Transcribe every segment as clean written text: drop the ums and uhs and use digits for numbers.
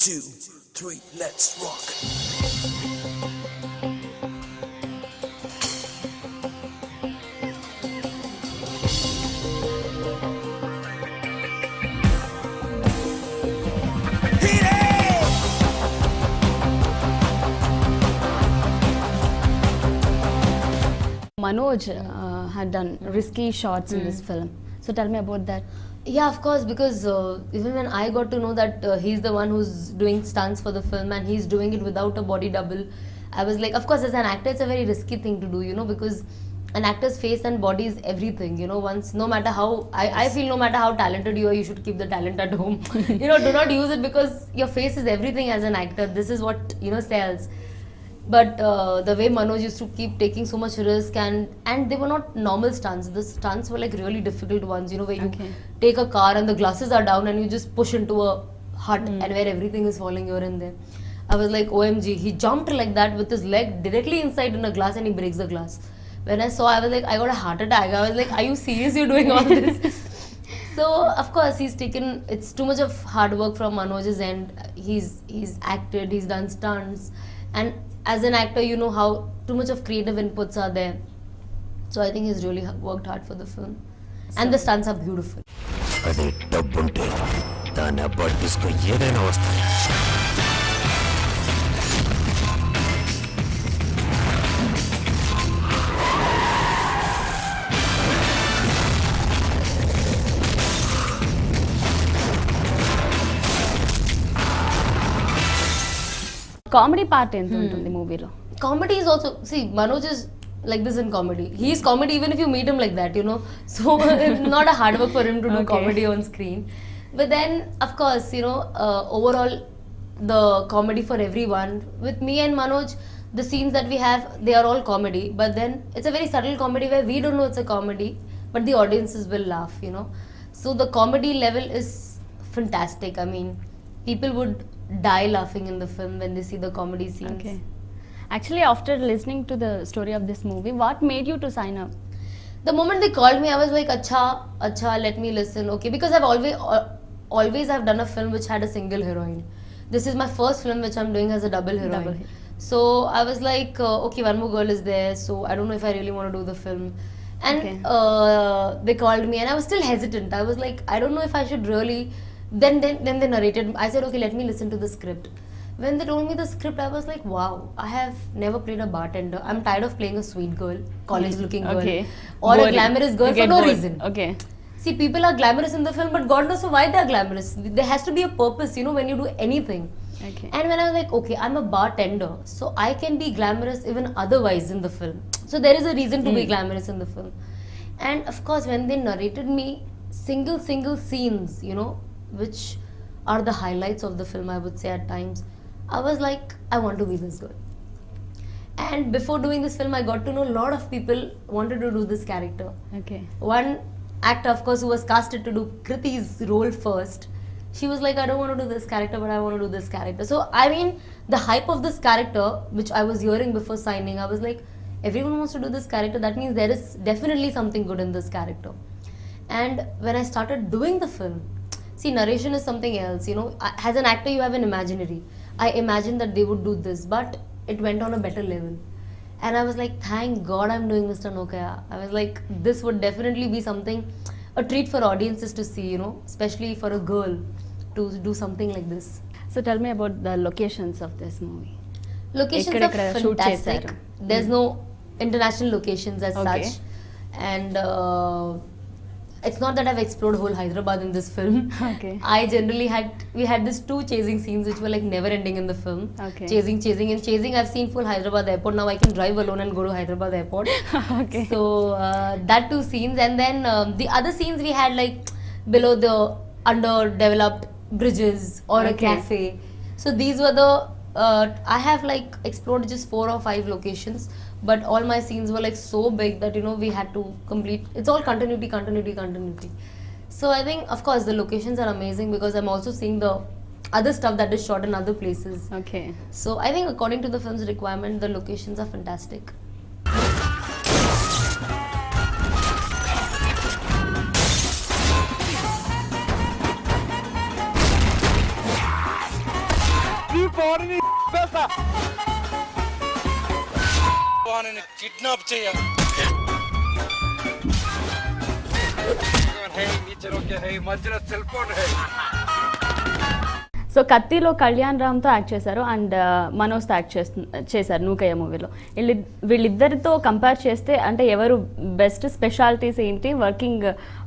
2, 3, let's rock. Hit it! Manoj had done risky shots in this film. So tell me about that. Yeah, of course, because even when I got to know that he's the one who's doing stunts for the film and he's doing it without a body double, I was like, of course, as an actor, it's a very risky thing to do, you know, because an actor's face and body is everything, you know. Once, no matter how, I feel no matter how talented you are, you should keep the talent at home. You know, do not use it because your face is everything as an actor. This is what, you know, sells. But the way Manoj used to keep taking so much risk and they were not normal stunts. The stunts were like really difficult ones, you know, where you take a car and the glasses are down and you just push into a hut and where everything is falling here and there. I was like, OMG, he jumped like that with his leg directly inside in a glass and he breaks the glass. When I saw, I was like, I got a heart attack. I was like, are you serious? You're doing all this? So of course he's taken. It's too much of hard work from Manoj's end. He's acted. He's done stunts, and as an actor, you know how too much of creative inputs are there. So I think he's really worked hard for the film, and the stunts are beautiful. అదే డబ్బుంటే దాన్ని అబ్బాయి తీసుకో ఏదైనా వస్తాయి. Comedy part ఎంత ఉంటుంది మూవీలో? Comedy is also, see, Manoj is like this in comedy. He is comedy even if you meet him like that, you know. So it's not a hard work for him to do comedy on screen. But then, of course, you know, overall, the comedy for everyone. With me and Manoj, the scenes that we have, they are all comedy. But then it's a very subtle comedy where we don't know it's a comedy, but the audiences will laugh, you know. So the comedy level is fantastic. I mean, people would die laughing in the film when they see the comedy scenes. Okay. Actually, after listening to the story of this movie, what made you to sign up? The moment they called me, I was like, acha, let me listen. Okay, because I've always I've done a film which had a single heroine. This is my first film which I'm doing as a double heroine. Double hero. So I was like, okay, one more girl is there, so I don't know if I really want to do the film. And they called me, and I was still hesitant. I was like, I don't know if I should really. Then they narrated. I said, okay, let me listen to the script. When they told me the script, I was like, wow, I have never played a bartender. I'm tired of playing a sweet girl, college-looking girl, or a glamorous girl for no reason. Okay. See, people are glamorous in the film, but God knows why they're glamorous. There has to be a purpose, you know, when you do anything. Okay. And when I was like, okay, I'm a bartender, so I can be glamorous even otherwise in the film. So there is a reason to be glamorous in the film. And of course, when they narrated me single scenes, you know, which are the highlights of the film, I would say at times, I was like, I want to be this girl. And before doing this film, I got to know a lot of people wanted to do this character. Okay. One actor, of course, who was casted to do Kriti's role first, she was like, I don't want to do this character, but I want to do this character. So, I mean, the hype of this character, which I was hearing before signing, I was like, everyone wants to do this character. That means there is definitely something good in this character. And when I started doing the film, see, narration is something else, you know. As an actor, you have an imaginary. I imagined that they would do this, but it went on a better level. And I was like, thank God I'm doing Mr. Nokaya. I was like, this would definitely be something, a treat for audiences to see, you know, especially for a girl to do something like this. So tell me about the locations of this movie. Locations are ఎక్కడెక్కడ shoot fantastic. చేశారు? There's no international locations as Okay. such. And it's not that I've explored whole Hyderabad in this film. Okay. We had these two chasing scenes which were like never ending in the film. Okay. Chasing. I've seen full Hyderabad airport. Now I can drive alone and go to Hyderabad airport. Okay. So that two scenes, and then the other scenes we had like below the underdeveloped bridges or a Okay. cafe. So these were the I have like explored just 4 or 5 locations, but all my scenes were like so big that, you know, we had to complete. It's all continuity. So I think, of course, the locations are amazing because I'm also seeing the other stuff that is shot in other places. Okay. So I think according to the film's requirement, the locations are fantastic. వాడిని kidnap చేయాలి మధ్యలో cell phone so కత్తిలో కళ్యాణ్ రామ్తో act చేశారు and మనోజ్తో act చేశారు నూకయ్య మూవీలో. వీళ్ళిద్దరితో compare చేస్తే అంటే ఎవరు బెస్ట్ స్పెషాలిటీస్ ఏంటి,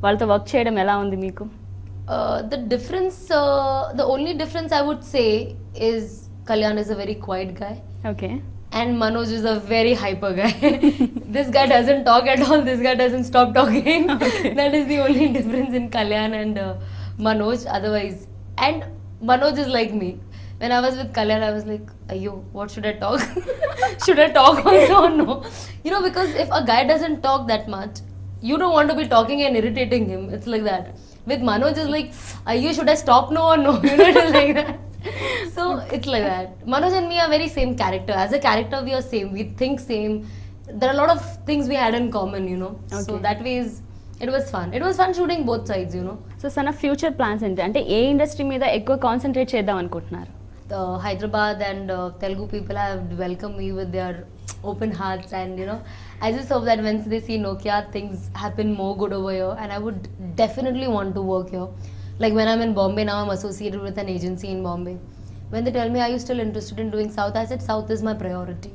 వాళ్ళతో వర్క్ చేయడం ఎలా ఉంది మీకు? The difference, the only difference I would say is Kalyan is a very quiet guy. Okay. And Manoj is a very hyper guy. This guy doesn't talk at all. This guy doesn't stop talking. Okay. That is the only difference in Kalyan and Manoj. Otherwise, and Manoj is like me. When I was with Kalyan, I was like, "Ayyo, what should I talk? Should I talk also or no?" You know, because if a guy doesn't talk that much, you don't want to be talking and irritating him. It's like that. With Manoj, is like, "Ayyo, should I stop now or no?" You know, it is like that. So it's like that. Manoj and me are very same character. As a character, we are same. We think same. There are a lot of things we had in common, you know. So Okay. that way, it was fun. It was fun shooting both sides, you know. So సన్న future plans ఏంటి, అంటే ఏ industry మీద ఎక్కువ concentrate చేద్దాం అనుకుంటున్నారు? The Hyderabad and Telugu people have welcomed me with their open hearts, and you know, I just hope that once they see Nokia, things happen more good over here, and I would definitely want to work here. Like when I'm in Bombay now, I'm associated with an agency in Bombay. When they tell me, are you still interested in doing South? I said, South is my priority.